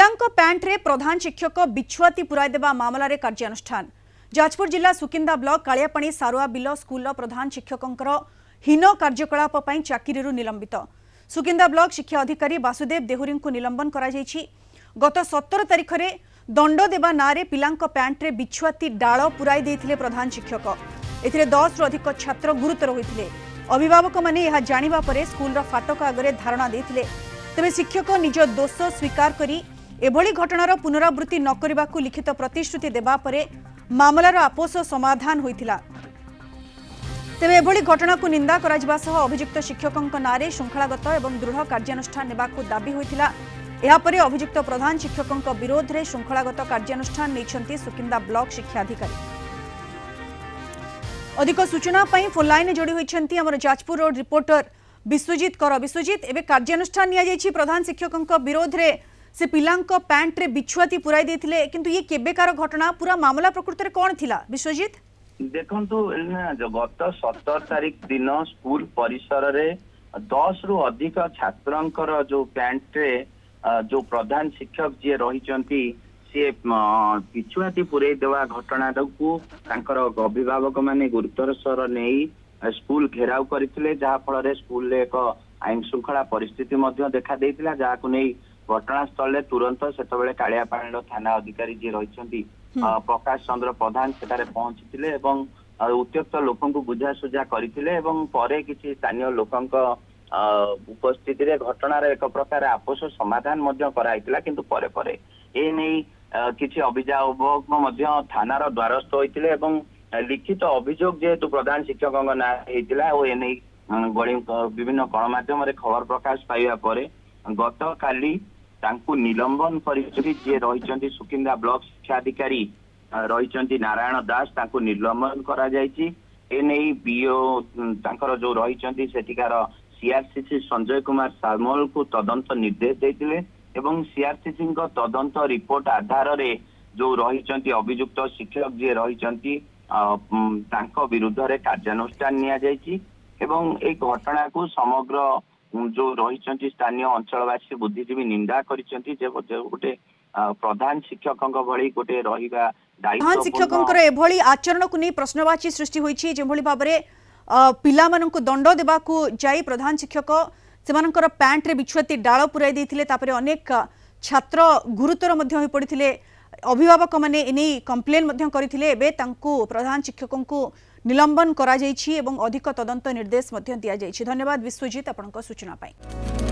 पिलांको pant रे प्रधान शिक्षक बिछुआती पुराई देवा मामला रे कार्यानुष्ठान। जाजपुर जिला सुकिंदा ब्लॉक कालियापाणी सारुआ बिल स्कूल प्रधान शिक्षकंकर हीन कार्यकलाप पई चाकिरीरु निलंबित। सुकिंदा ब्लॉक शिक्षा अधिकारी वासुदेव देहुरी को निलंबन करा जायछि। गत 17 तारिख रे दंड देवा नारे पिलांको पैंट रे बिछुआती डाल पुराई देथिले प्रधान शिक्षक। एथिरे 10 रु अधिक छात्र गुरुतर होइथिले। अभिभावक माने यह जानिबा परे स्कूल फाटक आगरे धारणा देथिले। तेबे शिक्षक निज दोष स्वीकार करी एभली घटनार पुनरावृत्ति न करबाकू लिखित प्रतिश्रुति देबा परे मामलार आपोष समाधान होइथिला। तेबे एभली घटना को निंदा कराजिबा सह अभियुक्त शिक्षकंक नारे श्रृंखलागत एवं दृढ़ कार्यानुष्ठान नेबाकू दाबी होइथिला। एहा परे अभियुक्त प्रधान शिक्षकंक विरोध रे श्रृंखलागत कार्यानुष्ठान नैछंती सुकिंदा ब्लॉक शिक्षा अधिकारी। अधिक सूचना पई फोन लाइन जोड़ी होइछंती हमर जाजपुर रोड रिपोर्टर विश्वजीत कर। विश्वजीत, एबे कार्यानुष्ठान निया जायछि प्रधान शिक्षकंक विरोध रे से पिलांक पैंट रे बिछुआती पुराई देथिले, किंतु ये केबेकार घटना पूरा मामला प्रकृत रे कोन थिला? विश्वजीत देखंतु गत 17 तारिख दिन स्कूल परिसर रे 10 रु अधिक छात्रंकर जो पैंट रे जो प्रधान शिक्षक जी रहिचंती से बिछुआती पुराई देवा घटना को तांकर अभिभावक माने गुरुतर स्वर नहीं स्कूल घेराव करथिले, जहा फल स्कूल रे एक आईन श्रृंखला परिस्थिति मध्य देखा देइतिला, जाहाकु नै घटनास्थल तुरंत सेतबेले कालियापाणी थाना अधिकारी जी रहिसंती प्रकाश चंद्र प्रधान सेटारे पहुंचीथिले एवं उत्त्यक्त लोकन को बुझासुझा करथिले एवं परे किछि स्थानीय लोकन उपस्थिति रे घटनार एक प्रकार आपोष समाधान मध्य कराइतिला। किंतु परे परे ए नै किछि अभिभावक मध्य थानार द्वारस्थ होइतिले एवं लिखित अभियोग जेहेतु प्रधान शिक्षक विभिन्न गणमाध्यम खबर प्रकाश पाइबा परे गत काली तांकु निलंबन करी सुकिंदा ब्लॉक शिक्षा अधिकारी रही नारायण दास तांकु निलंबन करा जायछि। एने बीओ तांकर जो रही सेठिकार सीआरसीसी संजय कुमार सामल को तदंत निर्देश देथिले एवं सीआरसीसी तदंत रिपोर्ट आधार रे जो रही अभियुक्त शिक्षक जी रही विरुद्ध रे कार्यानुष्ठान निया जायछि एवं ए घटना को समग्र जो रही स्थानीय अंचलवासी बुद्धिजीवी निंदा करिसेंती जे गोटे प्रधान शिक्षकंक भली गोटे रहिबा दायित्व प्रधान शिक्षकंकर एभली आचरण को नै प्रश्नवाची सृष्टि होईछि। जेभली भाबरे पिला माननकु दंड देबाकू जाई प्रधान शिक्षक सेमानकर पैंट रे बिछुआती डाल पुराई देथिले, तापरे अनेक छात्र गुरुतर मध्य होई पड़िथिले। अभिभावक माने एने कंप्लेन मध्य करथिले। एबे तांकू प्रधान शिक्षकंकु निलंबन करा जायछि एवं अधिक तदंत निर्देश मध्य दिया जायछि। धन्यवाद विश्वजीत आपनक सूचना पाई।